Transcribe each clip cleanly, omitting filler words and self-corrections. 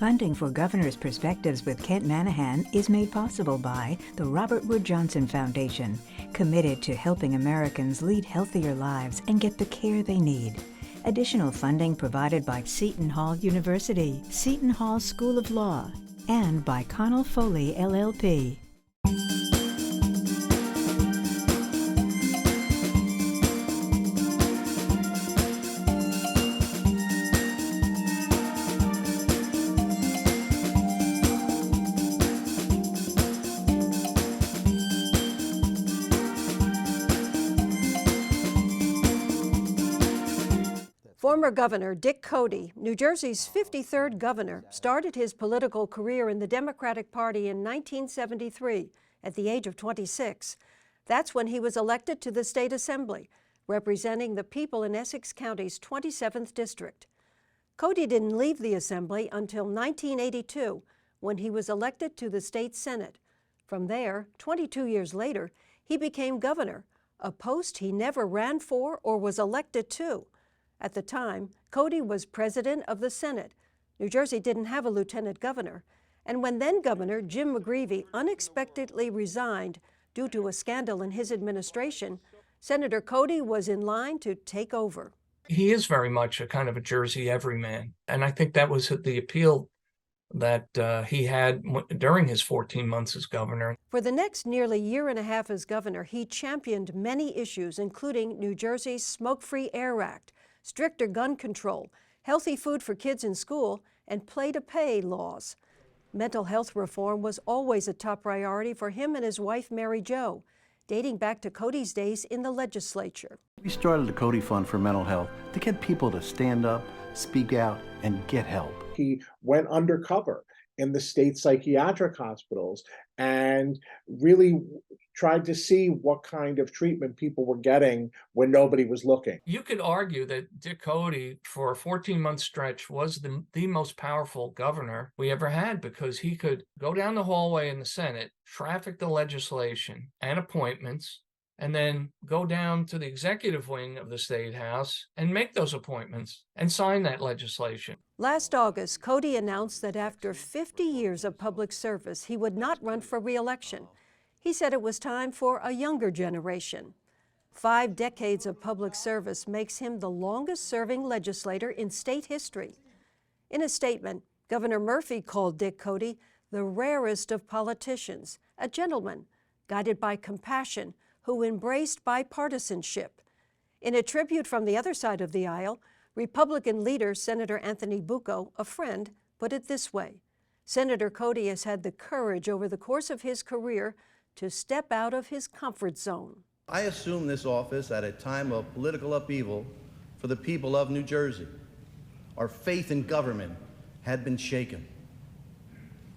Funding for Governor's Perspectives with Kent Manahan is made possible by the Robert Wood Johnson Foundation, committed to helping Americans lead healthier lives and get the care they need. Additional funding provided by Seton Hall University, Seton Hall School of Law, and by Connell Foley, LLP. Former Governor Dick Codey, New Jersey's 53rd governor, started his political career in the Democratic Party in 1973 at the age of 26. That's when he was elected to the state assembly, representing the people in Essex County's 27th district. Codey didn't leave the assembly until 1982, when he was elected to the state senate. From there, 22 years later, he became governor, a post he never ran for or was elected to. At the time, Codey was president of the Senate. New Jersey didn't have a lieutenant governor. And when then-Governor Jim McGreevey unexpectedly resigned due to a scandal in his administration, Senator Codey was in line to take over. He is very much a kind of a Jersey everyman. And I think that was the appeal that he had during his 14 months as governor. For the next nearly year and a half as governor, he championed many issues, including New Jersey's Smoke-Free Air Act, stricter gun control, healthy food for kids in school, and pay-to-pay laws. Mental health reform was always a top priority for him and his wife, Mary Jo, dating back to Codey's days in the legislature. We started the Codey Fund for mental health to get people to stand up, speak out, and get help. He went undercover in the state psychiatric hospitals and really tried to see what kind of treatment people were getting when nobody was looking. You could argue that Dick Codey, for a 14-month stretch, was the most powerful governor we ever had, because he could go down the hallway in the Senate, traffic the legislation and appointments, and then go down to the executive wing of the State House and make those appointments and sign that legislation. Last August, Codey announced that after 50 years of public service, he would not run for re-election. He said it was time for a younger generation. 5 decades of public service makes him the longest-serving legislator in state history. In a statement, Governor Murphy called Dick Codey the rarest of politicians, a gentleman guided by compassion who embraced bipartisanship. In a tribute from the other side of the aisle, Republican leader Senator Anthony Bucco, a friend, put it this way: Senator Codey has had the courage over the course of his career to step out of his comfort zone. I assumed this office at a time of political upheaval for the people of New Jersey. Our faith in government had been shaken.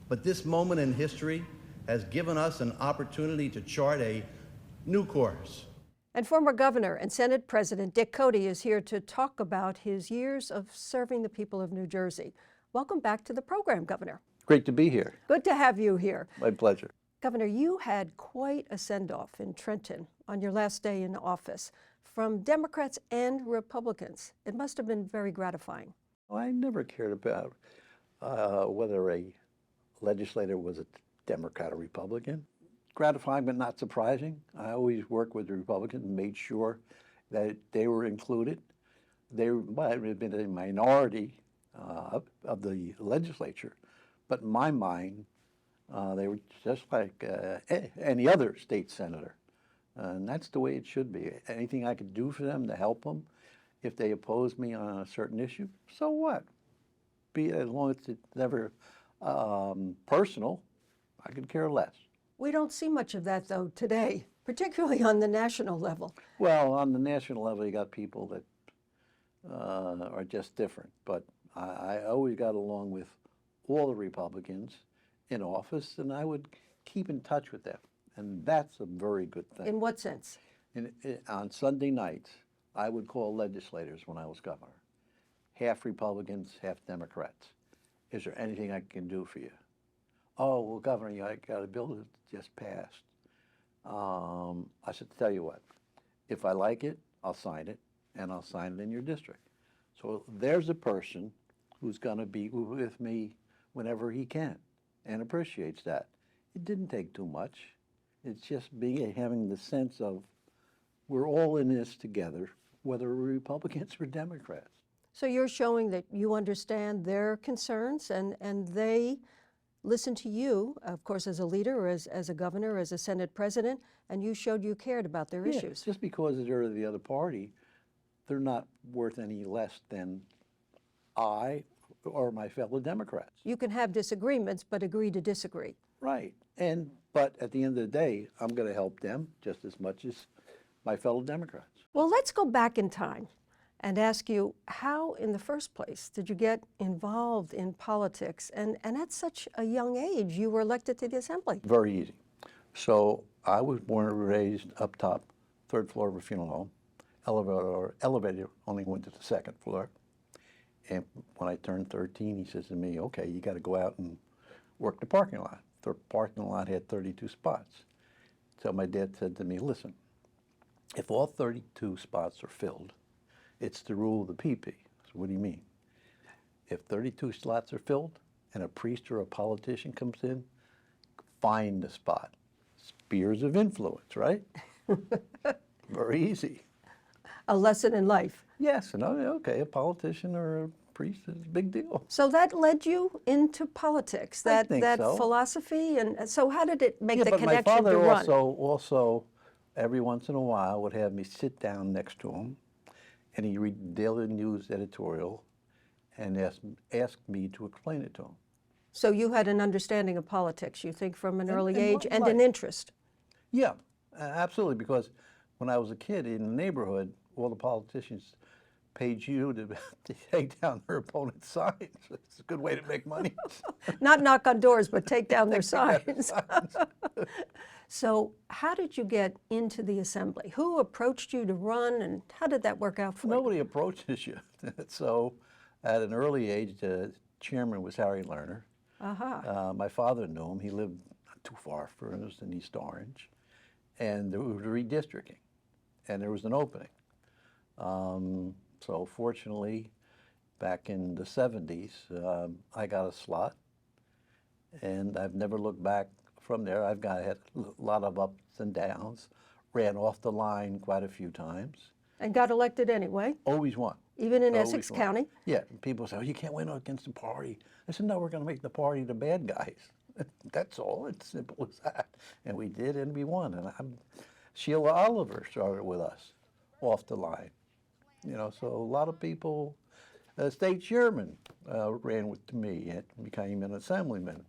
But this moment in history has given us an opportunity to chart a new course. And former Governor and Senate President Dick Codey is here to talk about his years of serving the people of New Jersey. Welcome back to the program, Governor. Great to be here. Good to have you here. My pleasure. Governor, you had quite a send-off in Trenton on your last day in office from Democrats and Republicans. It must have been very gratifying. I never cared about whether a legislator was a Democrat or Republican. Gratifying but not surprising. I always worked with the Republicans and made sure that they were included. They might have been a minority of the legislature, but in my mind, they were just like any other state senator. And that's the way it should be. Anything I could do for them to help them, if they oppose me on a certain issue, so what? As long as it's never personal, I could care less. We don't see much of that, though, today, particularly on the national level. Well, on the national level, you got people that are just different. But I always got along with all the Republicans in office, and I would keep in touch with them. And that's a very good thing. In what sense? On Sunday nights, I would call legislators when I was governor. Half Republicans, half Democrats. Is there anything I can do for you? Oh, well, Governor, I got a bill that just passed. I said, tell you what, if I like it, I'll sign it, and I'll sign it in your district. So there's a person who's going to be with me whenever he can and appreciates that. It didn't take too much. It's just having the sense of we're all in this together, whether we're Republicans or Democrats. So you're showing that you understand their concerns and they listen to you, of course, as a leader, or as a governor, as a Senate president, and you showed you cared about their Yeah, issues. just because they're the other party, they're not worth any less than I or my fellow Democrats. You can have disagreements, but agree to disagree. Right. But at the end of the day, I'm going to help them just as much as my fellow Democrats. Well, let's go back in time and ask you, how in the first place did you get involved in politics? And at such a young age, you were elected to the Assembly. Very easy. So I was born and raised up top, third floor of a funeral home. Elevator only went to the second floor. And when I turned 13, he says to me, okay, you got to go out and work the parking lot. The parking lot had 32 spots. So my dad said to me, listen, if all 32 spots are filled, it's the rule of the PP. So what do you mean? If 32 slots are filled and a priest or a politician comes in, find the spot. Spheres of influence, right? Very easy. A lesson in life. Yes, and okay, a politician or a priest is a big deal. So that led you into politics, I that think so. philosophy, and so how did it make the but connection my father to run? also every once in a while would have me sit down next to him, and he'd read the Daily News editorial and ask me to explain it to him. So you had an understanding of politics, you think, from an early age, and life. an interest. Yeah, absolutely, because when I was a kid in the neighborhood, all the politicians paid you to take down their opponent's signs. It's a good way to make money. Not knock on doors, but take down their signs. So how did you get into the Assembly? Who approached you to run, and how did that work out for you? Nobody approaches you. So at an early age, the chairman was Harry Lerner. My father knew him. He lived not too far from us in East Orange. And there was redistricting, and there was an opening. So fortunately, back in the 70s, I got a slot, and I've never looked back from there. Had a lot of ups and downs, ran off the line quite a few times. And got elected anyway, Always won. even in Always Essex won. County. Yeah, people say, oh, you can't win against the party. I said, no, we're going to make the party the bad guys. That's all. It's simple as that. And we did, and we won. And Sheila Oliver started with us off the line. You know, so a lot of people, state chairman ran with me and became an assemblyman.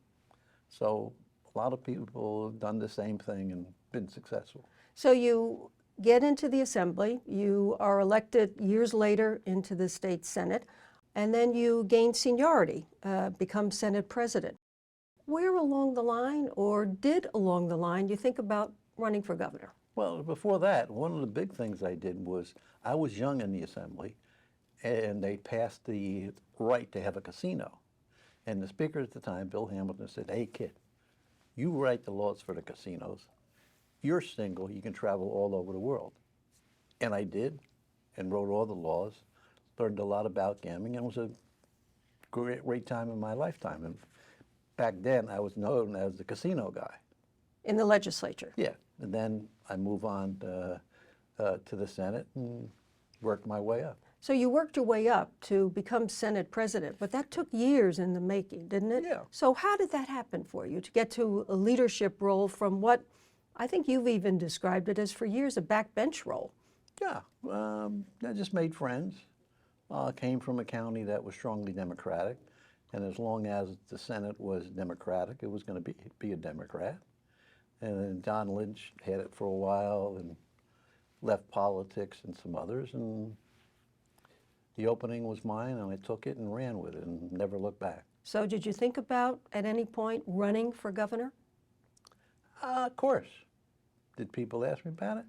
So a lot of people have done the same thing and been successful. So you get into the Assembly, you are elected years later into the state Senate, and then you gain seniority, become Senate president. Where along the line, or did along the line, you think about running for governor? Well, before that, one of the big things I did was, I was young in the Assembly, and they passed the right to have a casino. And the Speaker at the time, Bill Hamilton, said, hey, kid, you write the laws for the casinos. You're single, you can travel all over the world. And I did, and wrote all the laws, learned a lot about gambling, and it was a great time in my lifetime. And back then, I was known as the casino guy. In the legislature? Yeah, and then I move on to the Senate and worked my way up. So you worked your way up to become Senate president, but that took years in the making, didn't it? Yeah. So how did that happen for you, to get to a leadership role from what I think you've even described it as for years a backbench role? Yeah, I just made friends. Came from a county that was strongly Democratic, and as long as the Senate was Democratic, it was going to be a Democrat. And then John Lynch had it for a while and left politics and some others, and the opening was mine, and I took it and ran with it and never looked back. So did you think about, at any point, running for governor? Of course. Did people ask me about it?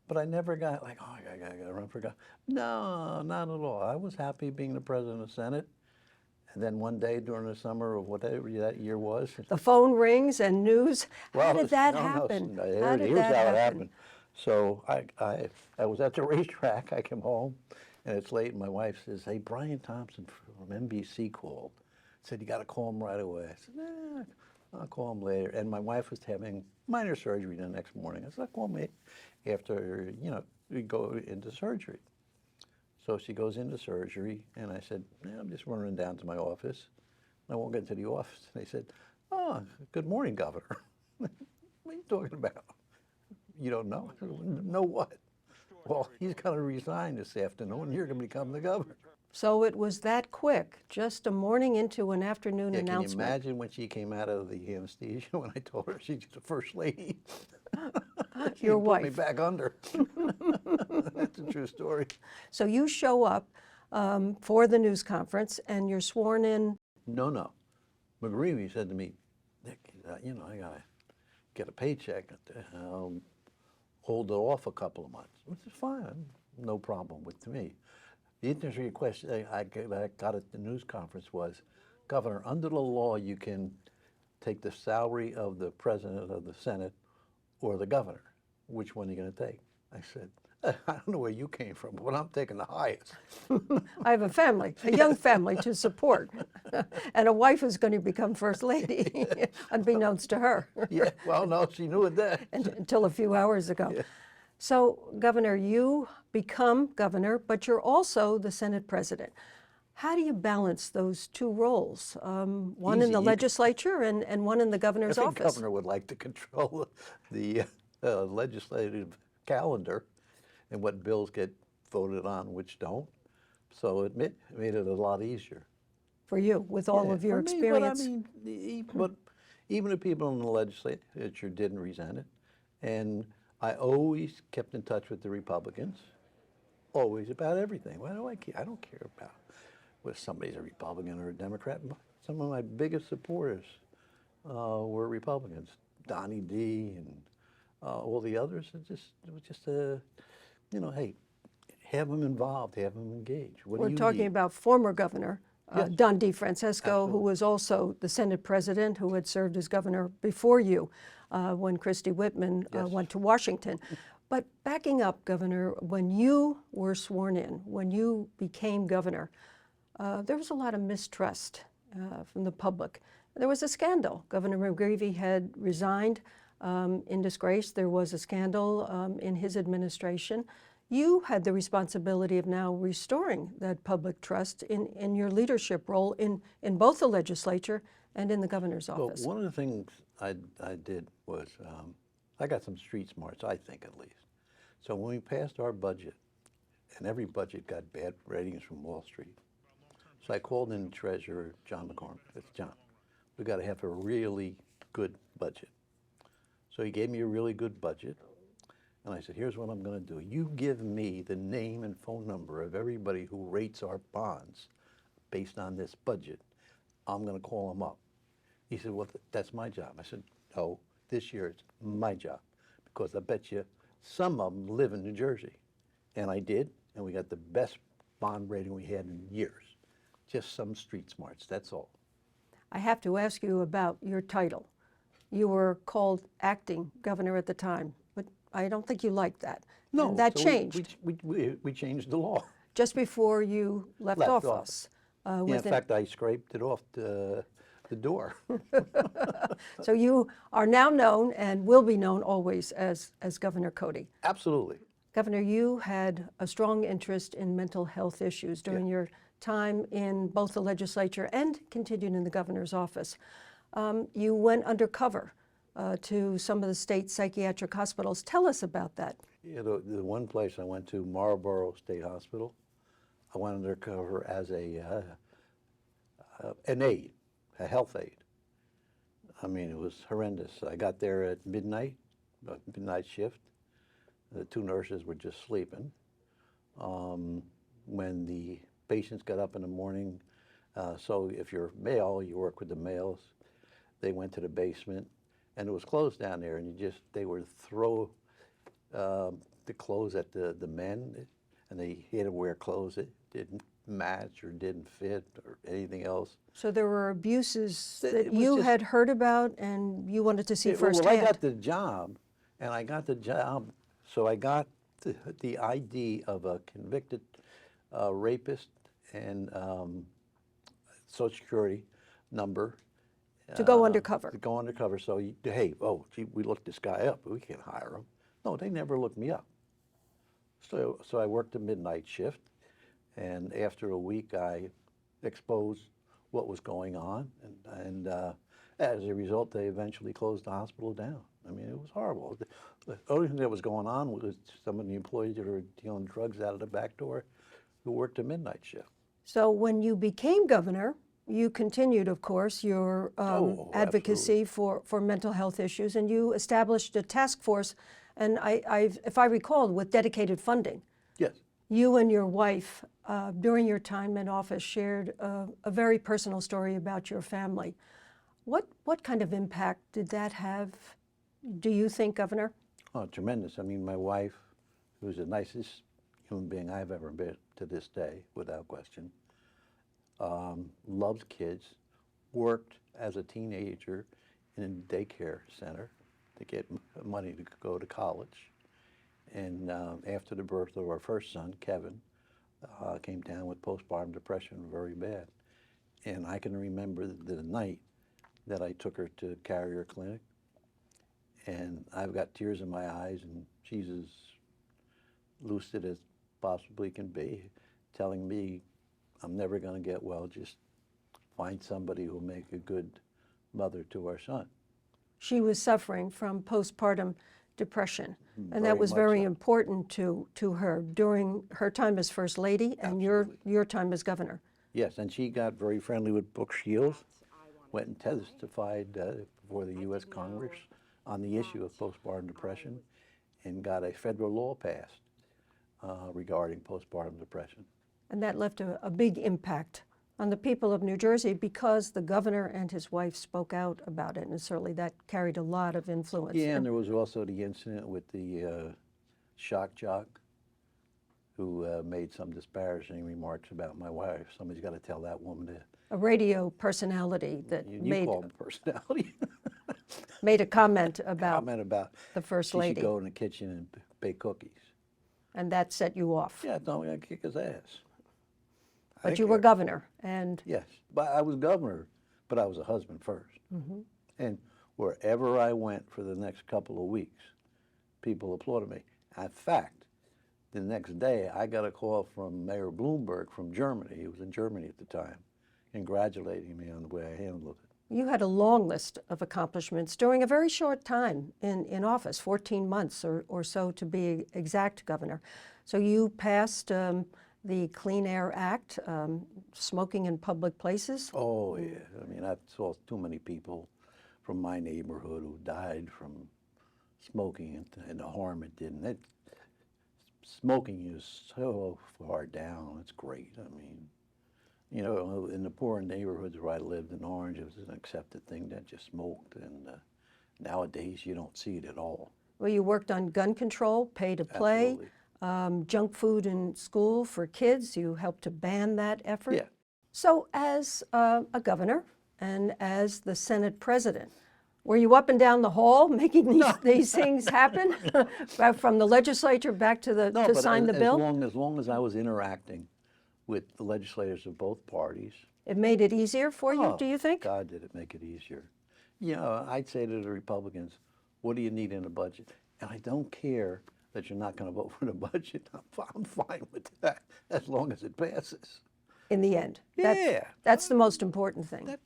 But I never got like, oh, I gotta run for governor. No, not at all. I was happy being the president of the Senate. And then one day during the summer of whatever that year was. The phone rings and news. Well, How did that happen? How did here's that how it happen? happened. So I was at the racetrack. I came home, and it's late, and my wife says, hey, Brian Thompson from NBC called. Said, you got to call him right away. I said, I'll call him later. And my wife was having minor surgery the next morning. I said, I'll call me after, we go into surgery. So she goes into surgery, and I said, I'm just running down to my office. I won't get into the office. And they said, oh, good morning, Governor. What are you talking about? You don't know? I said, know what? Well, he's going to resign this afternoon, and you're going to become the governor. So it was that quick, just a morning into an afternoon announcement. Can you imagine when she came out of the anesthesia, when I told her she's the first lady? Your wife. Put me back under. That's a true story. So you show up for the news conference, and you're sworn in. No. McGreevy said to me, Nick, I got to get a paycheck. Hold it off a couple of months, which is fine. No problem with me. The interesting question I got at the news conference was, Governor, under the law, you can take the salary of the president of the Senate or the governor. Which one are you going to take? I said, I don't know where you came from, but I'm taking the highest. I have a family, a young family to support, and a wife who's going to become first lady, unbeknownst to her. Yeah, well, no, she knew it then. Until a few hours ago. Yeah. So, Governor, you become governor, but you're also the Senate president. How do you balance those two roles, one in the legislature and one in the governor's office? Every governor would like to control the legislative calendar and what bills get voted on, which don't. So it made it a lot easier. For you, with all of your experience. But even the people in the legislature didn't resent it. And I always kept in touch with the Republicans, always about everything. Why do I care? I don't care about whether somebody's a Republican or a Democrat. Some of my biggest supporters were Republicans. Donnie D. and all the others. It was just a, hey, have them involved, have them engaged. We're talking about former Governor Don DeFrancesco, Absolutely. who was also the Senate president, who had served as governor before you when Christie Whitman went to Washington. But backing up, Governor, when you were sworn in, when you became governor, there was a lot of mistrust from the public. There was a scandal. Governor McGreevy had resigned in disgrace. There was a scandal in his administration. You had the responsibility of now restoring that public trust in your leadership role in both the legislature and in the governor's office. Well, one of the things I did was I got some street smarts, I think at least. So when we passed our budget, and every budget got bad ratings from Wall Street, so I called in Treasurer John McCormick. It's John. We got to have a really good budget. So he gave me a really good budget. And I said, here's what I'm going to do. You give me the name and phone number of everybody who rates our bonds based on this budget. I'm going to call them up. He said, well, that's my job. I said, no, this year it's my job because I bet you some of them live in New Jersey. And I did, and we got the best bond rating we had in years. Just some street smarts, that's all. I have to ask you about your title. You were called acting governor at the time, but I don't think you liked that. No, and that so changed. We changed the law. Just before you left office. Yeah, in fact, I scraped it off the door. So you are now known and will be known always as Governor Codey. Absolutely. Governor, you had a strong interest in mental health issues during your time in both the legislature and continued in the governor's office. You went undercover to some of the state psychiatric hospitals. Tell us about that. Yeah, the one place I went to, Marlboro State Hospital, I went undercover as an aide, a health aide. I mean, it was horrendous. I got there at midnight, a midnight shift. The two nurses were just sleeping. When the patients got up in the morning, so if you're male, you work with the males. They went to the basement, and it was closed down there, and they would throw the clothes at the men, and they had to wear clothes that didn't match or didn't fit or anything else. So there were abuses that you had heard about and you wanted to see firsthand. Well, I got the job, so I got the ID of a convicted rapist and Social Security number. To go undercover. To go undercover. So, hey, oh, gee, we looked this guy up, but we can't hire him. No, they never looked me up. So I worked a midnight shift, and after a week, I exposed what was going on, and as a result, they eventually closed the hospital down. I mean, it was horrible. The only thing that was going on was some of the employees that were dealing drugs out of the back door who worked a midnight shift. So when you became governor, you continued, of course, your advocacy for mental health issues, and you established a task force, and if I recall, with dedicated funding. Yes. You and your wife, during your time in office, shared a very personal story about your family. What kind of impact did that have, do you think, Governor? Oh, tremendous. I mean, my wife, who's the nicest human being I've ever met to this day, without question, loves kids, worked as a teenager in a daycare center to get money to go to college. And after the birth of our first son, Kevin, came down with postpartum depression very bad. And I can remember the night that I took her to Carrier Clinic, and I've got tears in my eyes, and she's as lucid as possibly can be, telling me I'm never going to get well, just find somebody who'll make a good mother to our son. She was suffering from postpartum depression, and Very that was much very so. important to her during her time as First Lady and your time as governor. Yes, and she got very friendly with Brooke Shields, went and testified before the U.S. Congress on the issue of postpartum depression, and got a federal law passed regarding postpartum depression. And that left a big impact on the people of New Jersey because the governor and his wife spoke out about it, and certainly that carried a lot of influence. Yeah, and there was also the incident with the shock jock who made some disparaging remarks about my wife. Somebody's got to tell that woman to. A radio personality that You call him a personality. made a comment about Comment about the First she Lady. should go in the kitchen and bake cookies. And that set you off. Yeah, told me I'd kick his ass. But you were governor, and Yes, but I was governor, but I was a husband first. And wherever I went for the next couple of weeks, people applauded me. In fact, the next day I got a call from Mayor Bloomberg from Germany. He was in Germany at the time, congratulating me on the way I handled it. you had a long list of accomplishments during a very short time in office, 14 months or so to be exact, Governor. So you passed the Clean Air Act, smoking in public places. Oh, yeah. I mean, I saw too many people from my neighborhood who died from smoking and the harm it did. And smoking is so far down. It's great. I mean, you know, in the poor neighborhoods where I lived in Orange, it was an accepted thing that you smoked. And nowadays, you don't see it at all. Well, you worked on gun control, pay to play, junk food in school for kids. You helped to ban that effort. Yeah. So as a governor and as the Senate president, were you up and down the hall making these things happen? From the legislature back to to sign the bill? As long as I was interacting with the legislators of both parties. It made it easier for you, do you think? God, did it make it easier. You know, I'd say to the Republicans, what do you need in a budget? And I don't care that you're not going to vote for the budget. I'm fine with that, as long as it passes. In the end. Yeah. That's the most important thing.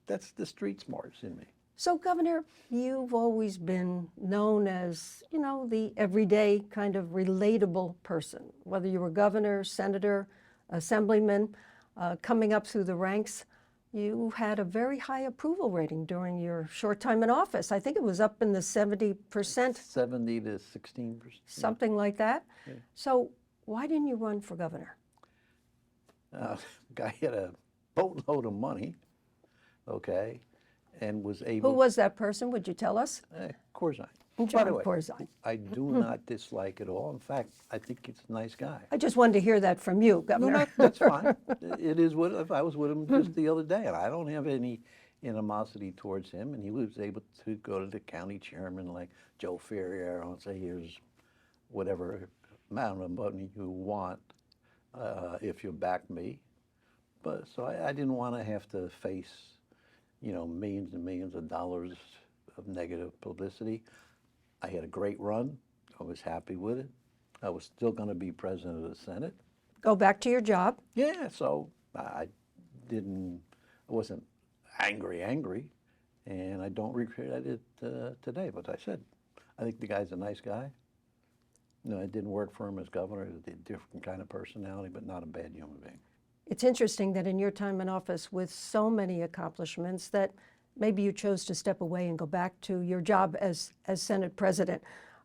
That's the street smarts in me. So, Governor, you've always been known as, you know, the everyday kind of relatable person, whether you were governor, senator, assemblyman, coming up through the ranks. You had a very high approval rating during your short time in office. I think it was up in the 70%. 70 to 16%. Something like that. Yeah. So why didn't you run for governor? Guy had a boatload of money, okay, and was able. Who was that person? Would you tell us? Corzine. John By the way, Corzine. I do not dislike it all. In fact, I think he's a nice guy. I just wanted to hear that from you, Governor. No, that's fine. It is what, if I was with him just the other day, and I don't have any animosity towards him, and he was able to go to the county chairman like Joe Ferriero and say, here's whatever amount of money you want if you back me. But so I didn't want to have to face you know, millions and millions of dollars of negative publicity. I had a great run. I was happy with it. I was still going to be president of the Senate. Go back to your job. Yeah, so I wasn't angry, and I don't regret it today. But I said, I think the guy's a nice guy. No, it didn't work for him as governor. He was a different kind of personality, but not a bad human being. It's interesting that in your time in office with so many accomplishments that maybe you chose to step away and go back to your job as Senate president.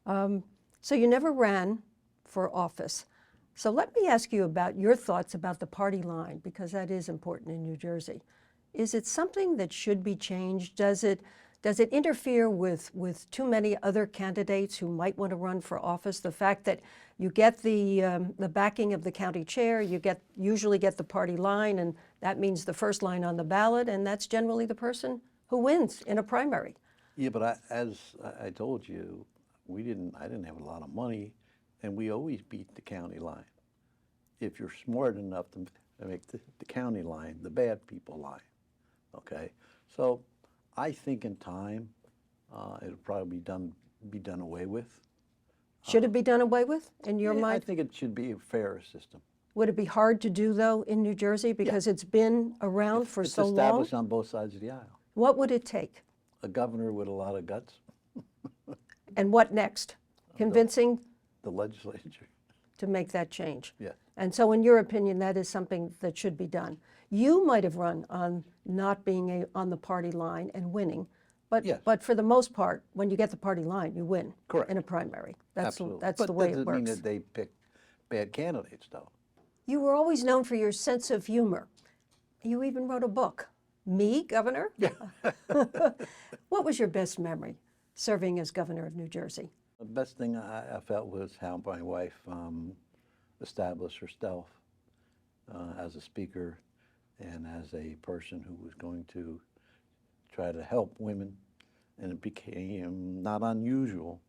So you never ran for office. So let me ask you about your thoughts about the party line, because that is important in New Jersey. Is it something that should be changed? Does it interfere with too many other candidates who might want to run for office? The fact that you get the backing of the county chair, you usually get the party line, and that means the first line on the ballot, and that's generally the person who wins in a primary. Yeah, but as I told you, I didn't have a lot of money, and we always beat the county line. If you're smart enough to make the county line the bad people line, okay? So I think in time, it'll probably be done away with. Should it be done away with, in your Yeah, mind? I think it should be a fairer system. Would it be hard to do, though, in New Jersey because it's been around for It's so long? established on both sides of the aisle. What would it take? A governor with a lot of guts, And what next? Convincing the legislature. to make that change. Yeah. And so in your opinion, that is something that should be done. You might have run on not being on the party line and winning, but Yes. but for the most part, when you get the party line, you win. Correct. In a primary. That's Absolutely. that's But the way that it doesn't mean works. that they pick bad candidates, though. You were always known for your sense of humor. You even wrote a book. Me, Governor? Yeah. What was your best memory serving as governor of New Jersey? The best thing I felt was how my wife established herself as a speaker and as a person who was going to try to help women. And it became not unusual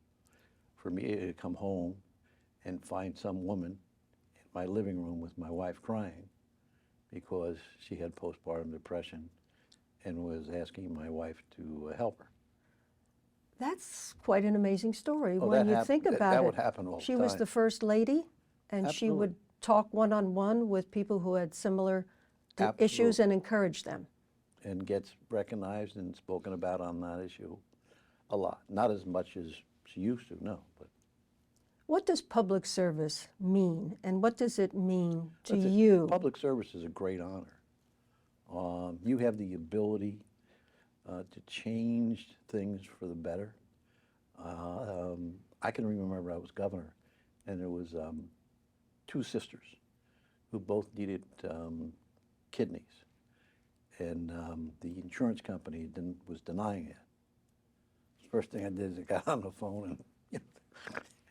for me to come home and find some woman in my living room with my wife crying because she had postpartum depression and was asking my wife to help her. That's quite an amazing story Oh, when that you hap- think that- about that it. would happen all the She was time. the first lady, and she Absolutely. would talk one-on-one with people who had similar issues Absolutely. and encourage them. And gets recognized and spoken about on that issue a lot. Not as much as she used to, no. But What does public service mean, and what does it mean to That's it. you? Public service is a great honor. You have the ability to change things for the better. I can remember I was governor, and there was two sisters who both needed kidneys, and the insurance company was denying it. First thing I did is I got on the phone and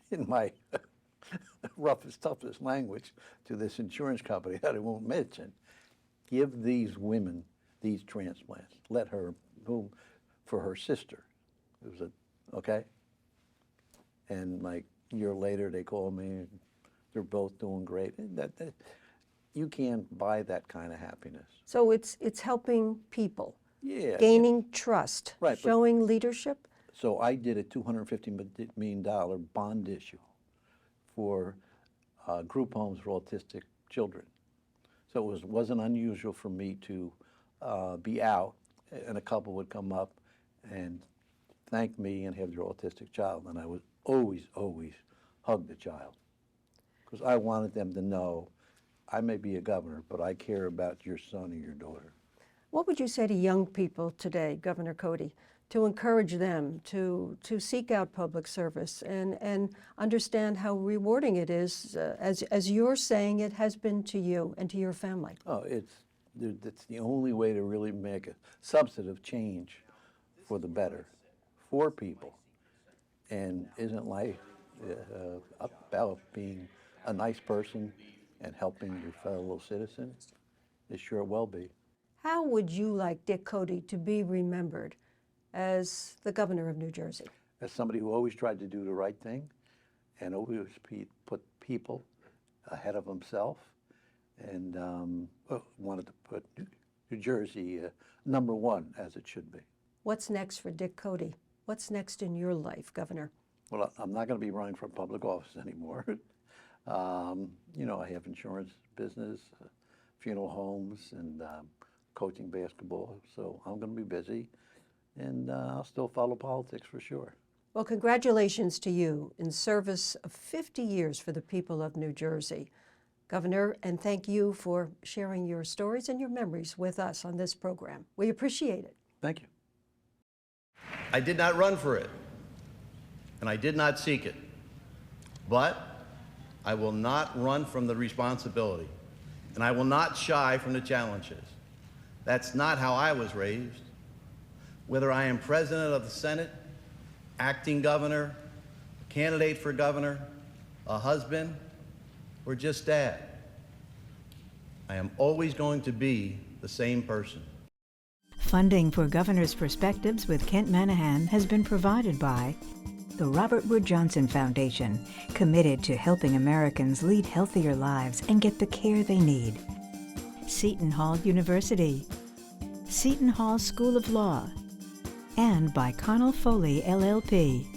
in my roughest, toughest language to this insurance company that I won't mention, give these women these transplants. Let her go for her sister. It was okay? And like a year later, they called me. And they're both doing great. And you can't buy that kind of happiness. So it's helping people, Yeah. gaining trust, Right, but- showing leadership. So I did a $250 million bond issue for group homes for autistic children. So it wasn't unusual for me to be out, and a couple would come up and thank me and have their autistic child, and I would always hug the child, because I wanted them to know I may be a governor, but I care about your son or your daughter. What would you say to young people today, Governor Codey, to encourage them to seek out public service and understand how rewarding it is, as you're saying it has been to you and to your family? Oh, it's the only way to really make a substantive change for the better, for people. And isn't life about being a nice person and helping your fellow citizen? It sure will be. How would you like Dick Codey to be remembered as the governor of New Jersey? As somebody who always tried to do the right thing and always put people ahead of himself, and wanted to put New Jersey #1, as it should be. What's next for Dick Codey? What's next in your life, Governor? Well, I'm not going to be running for public office anymore. You know, I have insurance business, funeral homes, and coaching basketball, so I'm going to be busy, and I'll still follow politics for sure. Well, congratulations to you in service of 50 years for the people of New Jersey. Governor, and thank you for sharing your stories and your memories with us on this program. We appreciate it. Thank you. I did not run for it, and I did not seek it, but I will not run from the responsibility, and I will not shy from the challenges. That's not how I was raised. Whether I am president of the Senate, acting governor, candidate for governor, a husband, or just dad, I am always going to be the same person. Funding for Governor's Perspectives with Kent Manahan has been provided by the Robert Wood Johnson Foundation, committed to helping Americans lead healthier lives and get the care they need. Seton Hall University, Seton Hall School of Law, and by Connell Foley, LLP.